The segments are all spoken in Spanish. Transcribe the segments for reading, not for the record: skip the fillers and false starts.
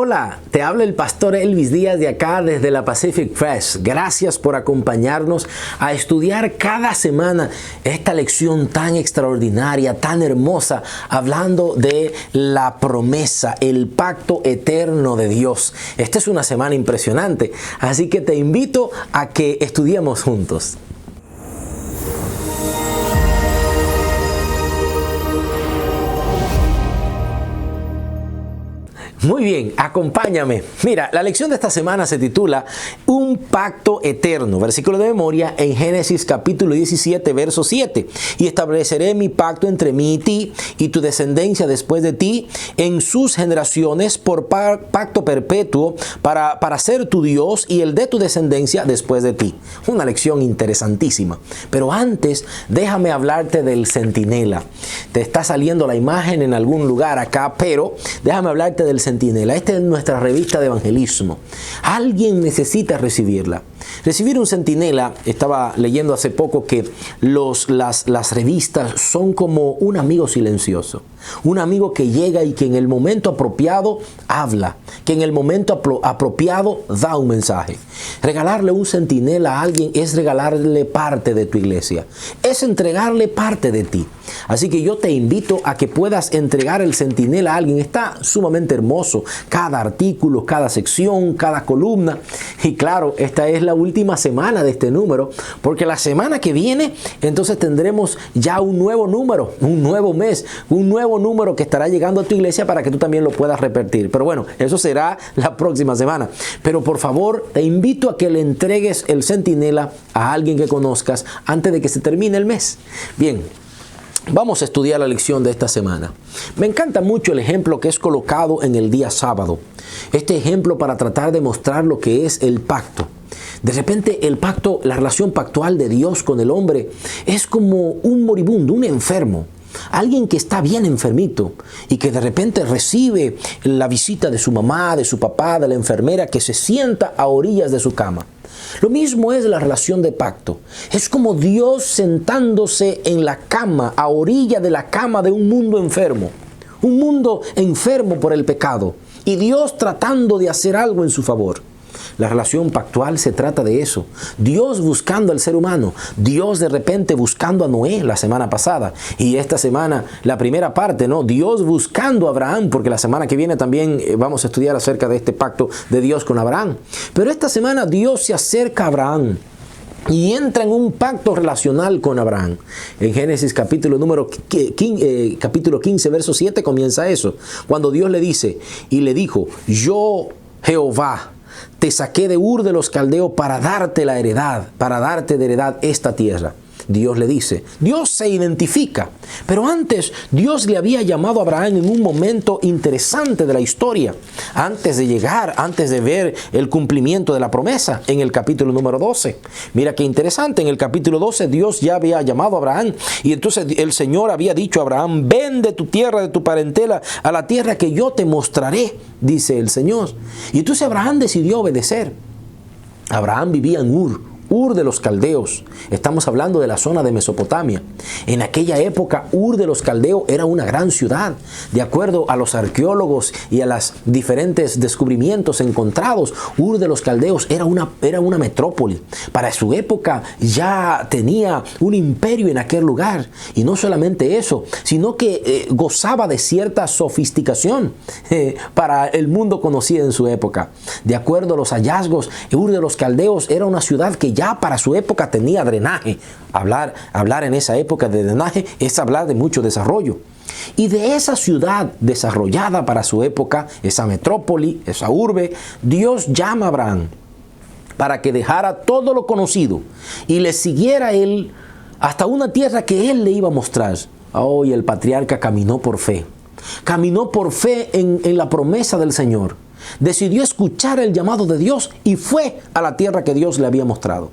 Hola, te habla el pastor Elvis Díaz de acá desde la Pacific Press. Gracias por acompañarnos a estudiar cada semana esta lección tan extraordinaria, tan hermosa, hablando de la promesa, el pacto eterno de Dios. Esta es una semana impresionante, así que te invito a que estudiemos juntos. Muy bien, acompáñame. Mira, la lección de esta semana se titula Un pacto eterno, versículo de memoria en Génesis capítulo 17, verso 7. Y estableceré mi pacto entre mí y ti y tu descendencia después de ti en sus generaciones por pacto perpetuo para ser tu Dios y el de tu descendencia después de ti. Una lección interesantísima. Pero antes, déjame hablarte del centinela. Te está saliendo la imagen en algún lugar acá, pero déjame hablarte del centinela. Esta es nuestra revista de evangelismo. Alguien necesita recibirla. Recibir un centinela, estaba leyendo hace poco que las revistas son como un amigo silencioso. Un amigo que llega y que en el momento apropiado habla, que en el momento apropiado da un mensaje. Regalarle un centinela a alguien es regalarle parte de tu iglesia. Es entregarle parte de ti. Así que yo te invito a que puedas entregar el centinela a alguien. Está sumamente hermoso. Cada artículo, cada sección, cada columna. Y claro, esta es la última semana de este número, porque la semana que viene entonces tendremos ya un nuevo número, un nuevo mes, un nuevo número que estará llegando a tu iglesia para que tú también lo puedas repetir. Pero bueno, eso será la próxima semana. Pero por favor, te invito a que le entregues el centinela a alguien que conozcas antes de que se termine el mes. Bien. Vamos a estudiar la lección de esta semana. Me encanta mucho el ejemplo que es colocado en el día sábado. Este ejemplo para tratar de mostrar lo que es el pacto. De repente el pacto, la relación pactual de Dios con el hombre es como un moribundo, un enfermo. Alguien que está bien enfermito y que de repente recibe la visita de su mamá, de su papá, de la enfermera que se sienta a orillas de su cama. Lo mismo es la relación de pacto. Es como Dios sentándose en la cama, a orilla de la cama de un mundo enfermo. Un mundo enfermo por el pecado. Y Dios tratando de hacer algo en su favor. La relación pactual se trata de eso. Dios buscando al ser humano. Dios de repente buscando a Noé la semana pasada. Y esta semana, la primera parte, ¿no? Dios buscando a Abraham, porque la semana que viene también vamos a estudiar acerca de este pacto de Dios con Abraham. Pero esta semana Dios se acerca a Abraham y entra en un pacto relacional con Abraham. En Génesis capítulo 15, verso 7 comienza eso. Cuando Dios le dice y le dijo, yo, Jehová, te saqué de Ur de los Caldeos para darte la heredad, para darte de heredad esta tierra. Dios le dice, Dios se identifica, pero antes Dios le había llamado a Abraham en un momento interesante de la historia, antes de llegar, antes de ver el cumplimiento de la promesa en el capítulo número 12. Mira qué interesante, en el capítulo 12 Dios ya había llamado a Abraham y entonces el Señor había dicho a Abraham, ven de tu tierra, de tu parentela, a la tierra que yo te mostraré, dice el Señor. Y entonces Abraham decidió obedecer. Abraham vivía en Ur de los Caldeos. Estamos hablando de la zona de Mesopotamia. En aquella época, Ur de los Caldeos era una gran ciudad. De acuerdo a los arqueólogos y a los diferentes descubrimientos encontrados, Ur de los Caldeos era una metrópoli. Para su época ya tenía un imperio en aquel lugar. Y no solamente eso, sino que gozaba de cierta sofisticación para el mundo conocido en su época. De acuerdo a los hallazgos, Ur de los Caldeos era una ciudad que ya para su época tenía drenaje. Hablar en esa época de drenaje es hablar de mucho desarrollo. Y de esa ciudad desarrollada para su época, esa metrópoli, esa urbe, Dios llama a Abraham para que dejara todo lo conocido y le siguiera a él hasta una tierra que él le iba a mostrar. Hoy el patriarca caminó por fe. Caminó por fe en la promesa del Señor. Decidió escuchar el llamado de Dios y fue a la tierra que Dios le había mostrado.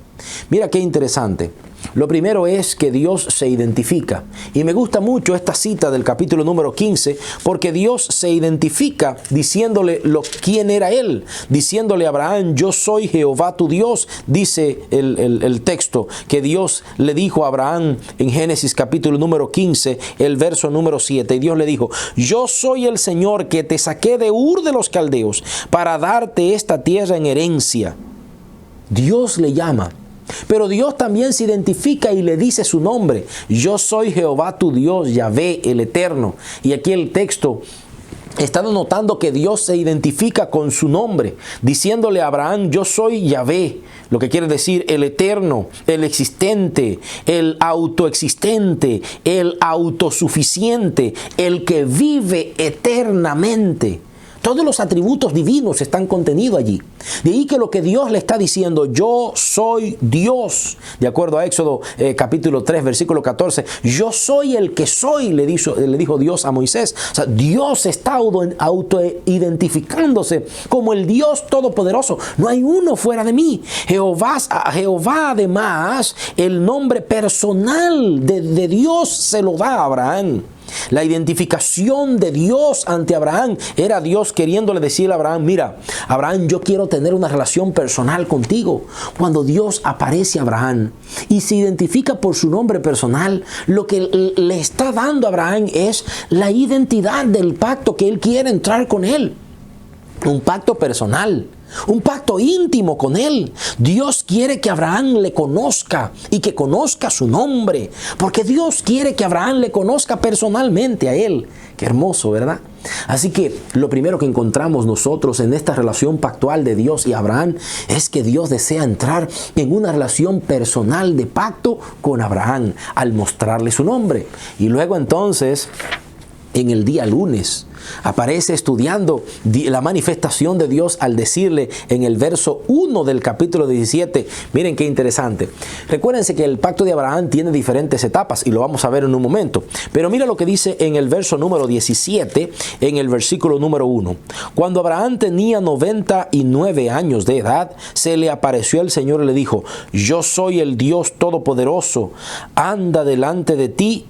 Mira qué interesante. Lo primero es que Dios se identifica. Y me gusta mucho esta cita del capítulo número 15, porque Dios se identifica diciéndole quién era Él. Diciéndole a Abraham, yo soy Jehová tu Dios, dice el texto que Dios le dijo a Abraham en Génesis capítulo número 15, el verso número 7. Y Dios le dijo, yo soy el Señor que te saqué de Ur de los Caldeos para darte esta tierra en herencia. Dios le llama. Pero Dios también se identifica y le dice su nombre. Yo soy Jehová tu Dios, Yahvé, el Eterno. Y aquí el texto está notando que Dios se identifica con su nombre, diciéndole a Abraham, yo soy Yahvé, lo que quiere decir el Eterno, el existente, el autoexistente, el autosuficiente, el que vive eternamente. Todos los atributos divinos están contenidos allí. De ahí que lo que Dios le está diciendo, yo soy Dios. De acuerdo a Éxodo capítulo 3, versículo 14, yo soy el que soy, le dijo Dios a Moisés. O sea, Dios está autoidentificándose como el Dios todopoderoso. No hay uno fuera de mí. Jehová además, el nombre personal de Dios se lo da a Abraham. La identificación de Dios ante Abraham era Dios queriéndole decir a Abraham, mira, Abraham, yo quiero tener una relación personal contigo. Cuando Dios aparece a Abraham y se identifica por su nombre personal, lo que le está dando a Abraham es la identidad del pacto que él quiere entrar con él. Un pacto personal. Un pacto íntimo con Él. Dios quiere que Abraham le conozca y que conozca su nombre, porque Dios quiere que Abraham le conozca personalmente a Él. Qué hermoso, ¿verdad? Así que lo primero que encontramos nosotros en esta relación pactual de Dios y Abraham es que Dios desea entrar en una relación personal de pacto con Abraham al mostrarle su nombre. Y luego entonces, en el día lunes, aparece estudiando la manifestación de Dios al decirle en el verso 1 del capítulo 17, miren qué interesante. Recuérdense que el pacto de Abraham tiene diferentes etapas y lo vamos a ver en un momento. Pero mira lo que dice en el verso número 17, en el versículo número 1. Cuando Abraham tenía 99 años de edad, se le apareció el Señor y le dijo, yo soy el Dios Todopoderoso, anda delante de ti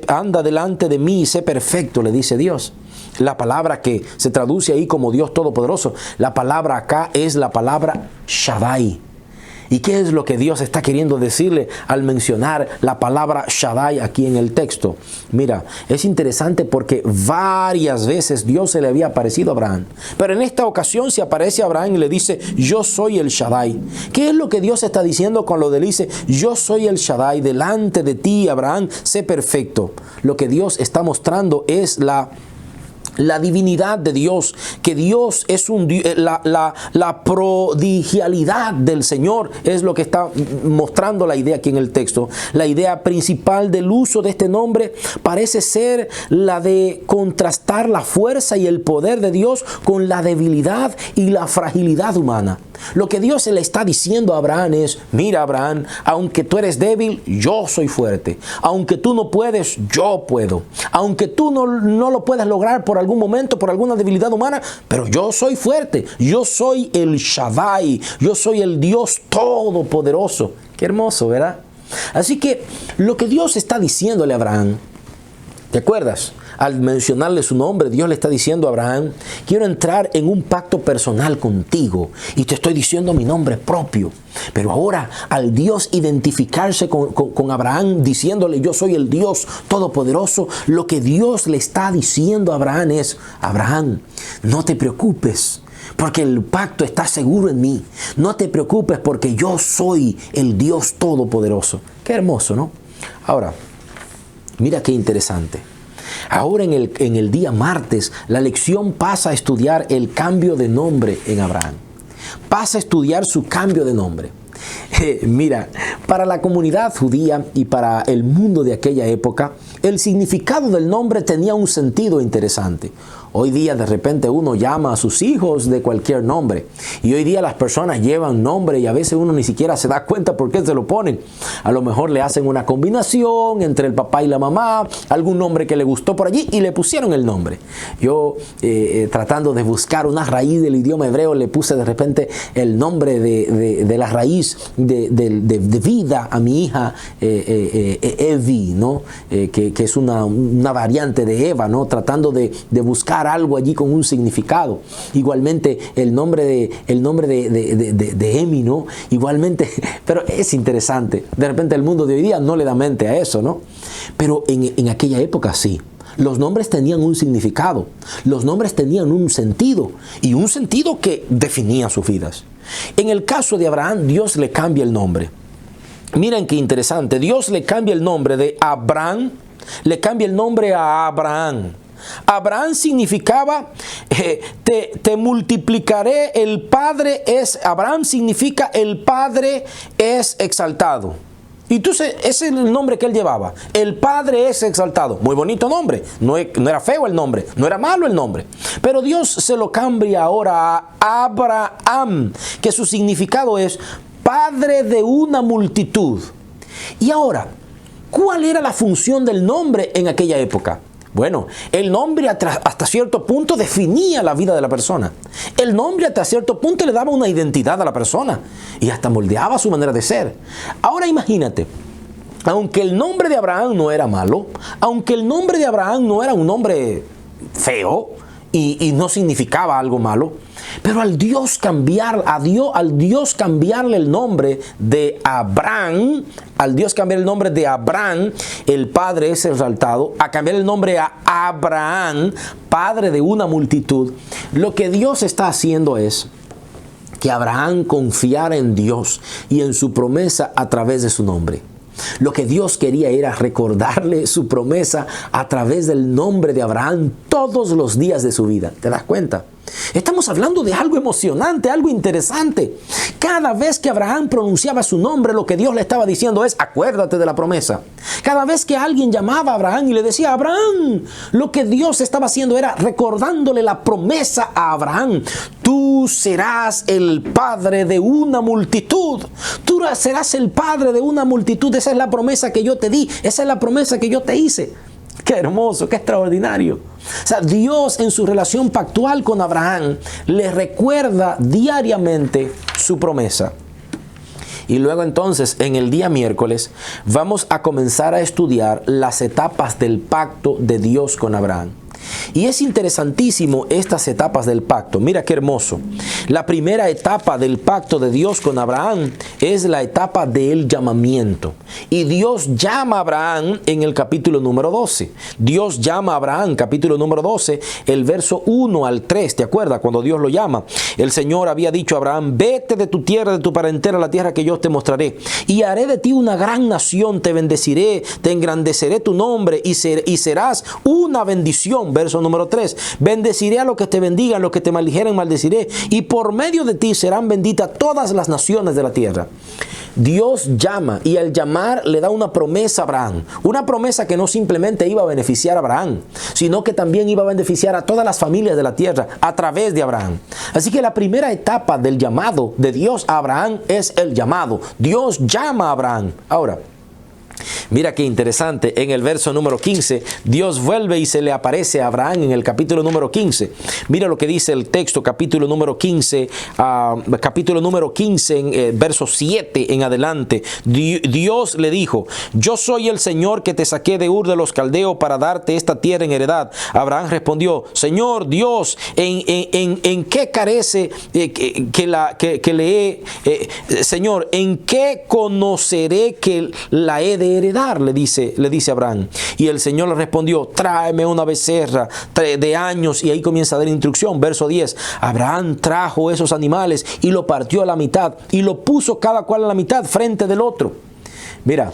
anda delante de mí y sé perfecto, le dice Dios. La palabra que se traduce ahí como Dios Todopoderoso, la palabra acá es la palabra Shaddai. ¿Y qué es lo que Dios está queriendo decirle al mencionar la palabra Shaddai aquí en el texto? Mira, es interesante porque varias veces Dios se le había aparecido a Abraham. Pero en esta ocasión se aparece a Abraham y le dice, yo soy el Shaddai. ¿Qué es lo que Dios está diciendo cuando le dice, yo soy el Shaddai, delante de ti, Abraham, sé perfecto? Lo que Dios está mostrando es la divinidad de Dios, que Dios es la prodigialidad del Señor, es lo que está mostrando la idea aquí en el texto. La idea principal del uso de este nombre parece ser la de contrastar la fuerza y el poder de Dios con la debilidad y la fragilidad humana. Lo que Dios le está diciendo a Abraham es, mira Abraham, aunque tú eres débil, yo soy fuerte. Aunque tú no puedes, yo puedo. Aunque tú no lo puedes lograr por algún momento, por alguna debilidad humana, pero yo soy fuerte. Yo soy el Shaddai. Yo soy el Dios Todopoderoso. Qué hermoso, ¿verdad? Así que lo que Dios está diciéndole a Abraham, ¿te acuerdas? Al mencionarle su nombre, Dios le está diciendo a Abraham, quiero entrar en un pacto personal contigo y te estoy diciendo mi nombre propio. Pero ahora, al Dios identificarse con Abraham, diciéndole yo soy el Dios Todopoderoso, lo que Dios le está diciendo a Abraham es, Abraham, no te preocupes, porque el pacto está seguro en mí. No te preocupes porque yo soy el Dios Todopoderoso. Qué hermoso, ¿no? Ahora, mira qué interesante. Ahora en el día martes, la lección pasa a estudiar el cambio de nombre en Abraham. Pasa a estudiar su cambio de nombre. Mira, para la comunidad judía y para el mundo de aquella época, el significado del nombre tenía un sentido interesante. Hoy día de repente uno llama a sus hijos de cualquier nombre. Y hoy día las personas llevan nombre y a veces uno ni siquiera se da cuenta por qué se lo ponen. A lo mejor le hacen una combinación entre el papá y la mamá, algún nombre que le gustó por allí y le pusieron el nombre. Yo tratando de buscar una raíz del idioma hebreo le puse de repente el nombre de la raíz dosis de vida a mi hija Evi, ¿no? Que es una variante de Eva, ¿no? Tratando de buscar algo allí con un significado. Igualmente el nombre de Emi, ¿no? Igualmente, pero es interesante. De repente el mundo de hoy día no le da mente a eso, ¿no? Pero en aquella época sí. Los nombres tenían un significado, los nombres tenían un sentido, y un sentido que definía sus vidas. En el caso de Abraham, Dios le cambia el nombre. Miren qué interesante, Dios le cambia el nombre de Abraham, le cambia el nombre a Abraham. Abraham significaba, te multiplicaré, el Padre es, Abraham significa el Padre es exaltado. Y entonces ese es el nombre que él llevaba. El Padre es exaltado. Muy bonito nombre. No era feo el nombre. No era malo el nombre. Pero Dios se lo cambia ahora a Abraham, que su significado es Padre de una multitud. Y ahora, ¿cuál era la función del nombre en aquella época? Bueno, el nombre hasta cierto punto definía la vida de la persona. El nombre hasta cierto punto le daba una identidad a la persona y hasta moldeaba su manera de ser. Ahora imagínate, aunque el nombre de Abraham no era malo, aunque el nombre de Abraham no era un nombre feo y no significaba algo malo, pero al Dios cambiarle el nombre de Abraham, el Padre es exaltado, a cambiar el nombre a Abraham, Padre de una multitud, lo que Dios está haciendo es que Abraham confiara en Dios y en su promesa a través de su nombre. Lo que Dios quería era recordarle su promesa a través del nombre de Abraham todos los días de su vida. ¿Te das cuenta? Estamos hablando de algo emocionante, algo interesante. Cada vez que Abraham pronunciaba su nombre, lo que Dios le estaba diciendo es, acuérdate de la promesa. Cada vez que alguien llamaba a Abraham y le decía, Abraham, lo que Dios estaba haciendo era recordándole la promesa a Abraham. Tú serás el padre de una multitud. Tú serás el padre de una multitud. Esa es la promesa que yo te di. Esa es la promesa que yo te hice. Qué hermoso, qué extraordinario. O sea, Dios en su relación pactual con Abraham le recuerda diariamente su promesa. Y luego entonces, en el día miércoles, vamos a comenzar a estudiar las etapas del pacto de Dios con Abraham. Y es interesantísimo estas etapas del pacto. Mira qué hermoso. La primera etapa del pacto de Dios con Abraham es la etapa del llamamiento. Y Dios llama a Abraham en el capítulo número 12. Dios llama a Abraham, capítulo número 12, el verso 1 al 3. ¿Te acuerdas? Cuando Dios lo llama, el Señor había dicho a Abraham, vete de tu tierra, de tu parentela, a la tierra que yo te mostraré. Y haré de ti una gran nación, te bendeciré, te engrandeceré tu nombre y serás una bendición. Verso número 3. Bendeciré a los que te bendigan, los que te maldijeren maldeciré, y por medio de ti serán benditas todas las naciones de la tierra. Dios llama, y al llamar le da una promesa a Abraham. Una promesa que no simplemente iba a beneficiar a Abraham, sino que también iba a beneficiar a todas las familias de la tierra a través de Abraham. Así que la primera etapa del llamado de Dios a Abraham es el llamado. Dios llama a Abraham. Ahora, mira qué interesante, en el verso número 15, Dios vuelve y se le aparece a Abraham en el capítulo número 15. Mira lo que dice el texto, capítulo número 15, verso 7 en adelante. Dios le dijo, yo soy el Señor que te saqué de Ur de los Caldeos para darte esta tierra en heredad. Abraham respondió, Señor Dios, ¿en qué carece Señor, ¿en qué conoceré que la he de heredar? Le dice Abraham. Y el Señor le respondió, tráeme una becerra de años. Y ahí comienza a dar instrucción. Verso 10. Abraham trajo esos animales y lo partió a la mitad y lo puso cada cual a la mitad frente del otro. Mira,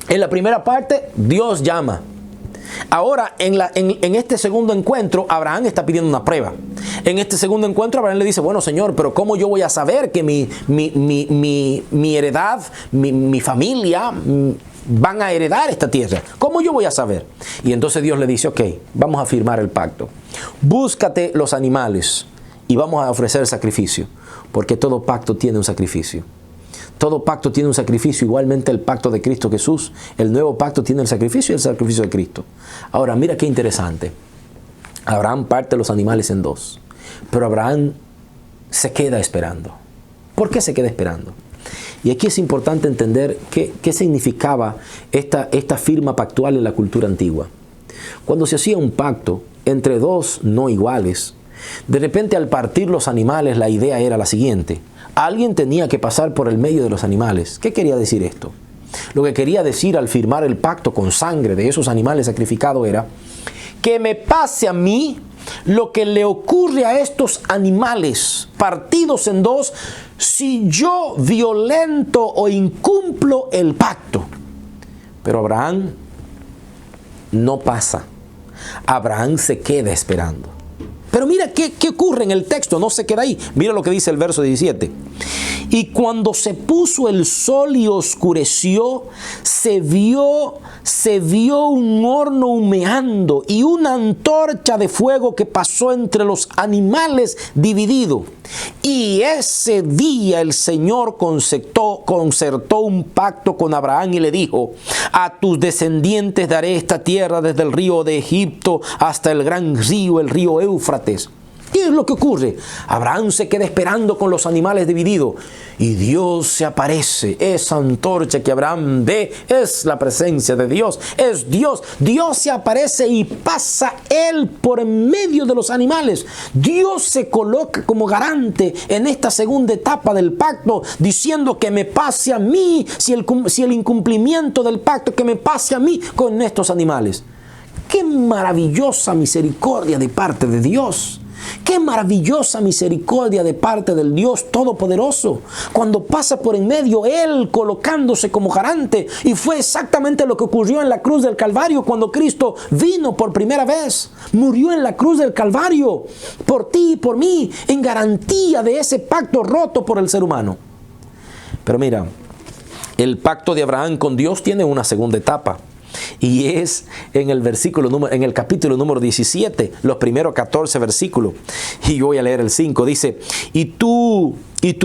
en la primera parte Dios llama. Ahora, en este segundo encuentro, Abraham está pidiendo una prueba. En este segundo encuentro, Abraham le dice, bueno, Señor, pero ¿cómo yo voy a saber que mi heredad, mi familia van a heredar esta tierra? ¿Cómo yo voy a saber? Y entonces Dios le dice, ok, vamos a firmar el pacto. Búscate los animales y vamos a ofrecer sacrificio, porque todo pacto tiene un sacrificio. Todo pacto tiene un sacrificio, igualmente el pacto de Cristo Jesús. El nuevo pacto tiene el sacrificio y el sacrificio de Cristo. Ahora, mira qué interesante. Abraham parte los animales en dos, pero Abraham se queda esperando. ¿Por qué se queda esperando? Y aquí es importante entender qué significaba esta firma pactual en la cultura antigua. Cuando se hacía un pacto entre dos no iguales, de repente al partir los animales la idea era la siguiente: alguien tenía que pasar por el medio de los animales. ¿Qué quería decir esto? Lo que quería decir al firmar el pacto con sangre de esos animales sacrificados era que me pase a mí lo que le ocurre a estos animales partidos en dos si yo violento o incumplo el pacto. Pero Abraham no pasa. Abraham se queda esperando. Pero mira qué ocurre en el texto, no se queda ahí. Mira lo que dice el verso 17. Y cuando se puso el sol y oscureció, se vio un horno humeando y una antorcha de fuego que pasó entre los animales dividido. Y ese día el Señor concertó un pacto con Abraham y le dijo: a tus descendientes daré esta tierra desde el río de Egipto hasta el gran río, el río Éufrates. ¿Qué es lo que ocurre? Abraham se queda esperando con los animales divididos y Dios se aparece. Esa antorcha que Abraham ve es la presencia de Dios, es Dios. Dios se aparece y pasa Él por en medio de los animales. Dios se coloca como garante en esta segunda etapa del pacto, diciendo que me pase a mí, si el incumplimiento del pacto, que me pase a mí con estos animales. ¡Qué maravillosa misericordia de parte de Dios! ¡Qué maravillosa misericordia de parte del Dios Todopoderoso! Cuando pasa por en medio Él colocándose como garante. Y fue exactamente lo que ocurrió en la cruz del Calvario cuando Cristo vino por primera vez. Murió en la cruz del Calvario por ti y por mí, en garantía de ese pacto roto por el ser humano. Pero mira, el pacto de Abraham con Dios tiene una segunda etapa. Y es en el capítulo número 17, los primeros 14 versículos. Y yo voy a leer el 5. Dice: y tu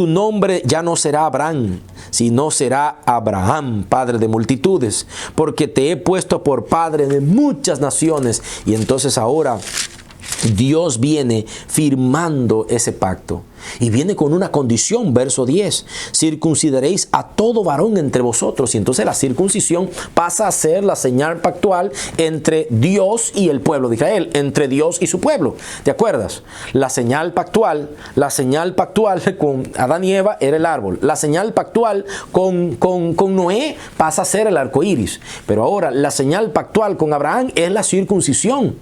nombre ya no será Abraham, sino será Abraham, padre de multitudes, porque te he puesto por padre de muchas naciones. Y entonces ahora Dios viene firmando ese pacto. Y viene con una condición, verso 10. Circuncidaréis a todo varón entre vosotros. Y entonces la circuncisión pasa a ser la señal pactual entre Dios y el pueblo de Israel, entre Dios y su pueblo. ¿Te acuerdas? La señal pactual con Adán y Eva era el árbol. La señal pactual con Noé pasa a ser el arco iris. Pero ahora la señal pactual con Abraham es la circuncisión.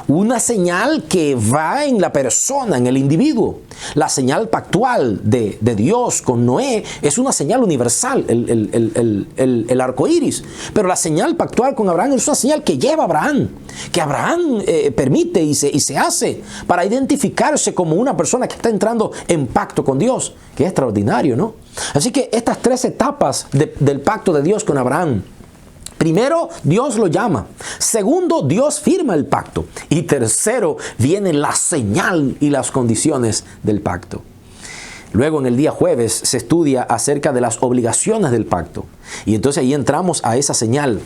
Una señal que va en la persona, en el individuo. La señal pactual de Dios con Noé es una señal universal, el arco iris. Pero la señal pactual con Abraham es una señal que lleva a Abraham, que Abraham permite y se hace para identificarse como una persona que está entrando en pacto con Dios. Qué extraordinario, ¿no? Así que estas tres etapas del pacto de Dios con Abraham: primero, Dios lo llama. Segundo, Dios firma el pacto. Y tercero, viene la señal y las condiciones del pacto. Luego, en el día jueves, se estudia acerca de las obligaciones del pacto. Y entonces ahí entramos a esa señal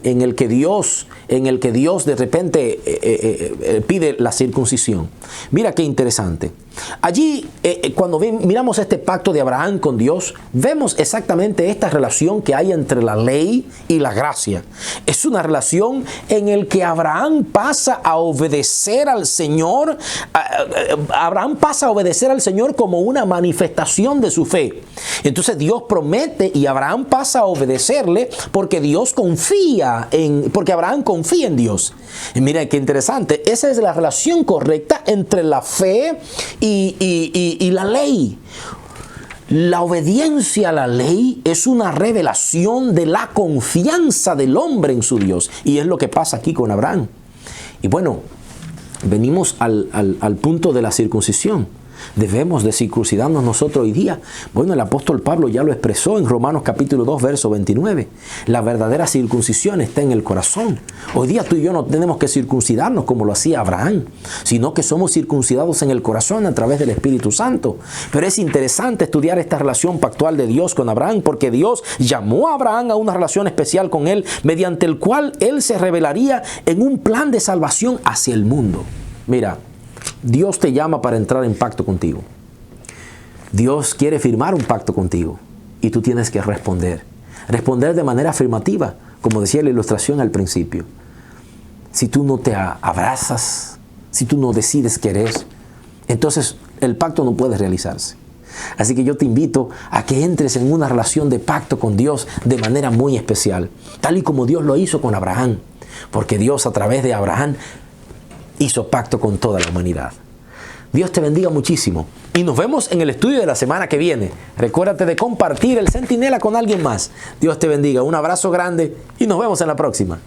en el que Dios de repente pide la circuncisión. Mira qué interesante. Allí, cuando miramos este pacto de Abraham con Dios, vemos exactamente esta relación que hay entre la ley y la gracia. Es una relación en la que Abraham pasa a obedecer al Señor. Abraham pasa a obedecer al Señor como una manifestación de su fe. Entonces Dios promete y Abraham pasa a obedecerle porque Abraham confía en Dios. Y mira qué interesante. Esa es la relación correcta entre la fe y la ley. La obediencia a la ley es una revelación de la confianza del hombre en su Dios. Y es lo que pasa aquí con Abraham. Y bueno, venimos al punto de la circuncisión. ¿Debemos de circuncidarnos nosotros hoy día? Bueno, el apóstol Pablo ya lo expresó en Romanos capítulo 2, verso 29. La verdadera circuncisión está en el corazón. Hoy día tú y yo no tenemos que circuncidarnos como lo hacía Abraham, sino que somos circuncidados en el corazón a través del Espíritu Santo. Pero es interesante estudiar esta relación pactual de Dios con Abraham, porque Dios llamó a Abraham a una relación especial con él, mediante el cual él se revelaría en un plan de salvación hacia el mundo. Mira, Dios te llama para entrar en pacto contigo. Dios quiere firmar un pacto contigo y tú tienes que responder. Responder de manera afirmativa, como decía la ilustración al principio. Si tú no te abrazas, si tú no decides querer, entonces el pacto no puede realizarse. Así que yo te invito a que entres en una relación de pacto con Dios de manera muy especial, tal y como Dios lo hizo con Abraham, porque Dios a través de Abraham hizo pacto con toda la humanidad. Dios te bendiga muchísimo y nos vemos en el estudio de la semana que viene. Recuérdate de compartir el Centinela con alguien más. Dios te bendiga, un abrazo grande y nos vemos en la próxima.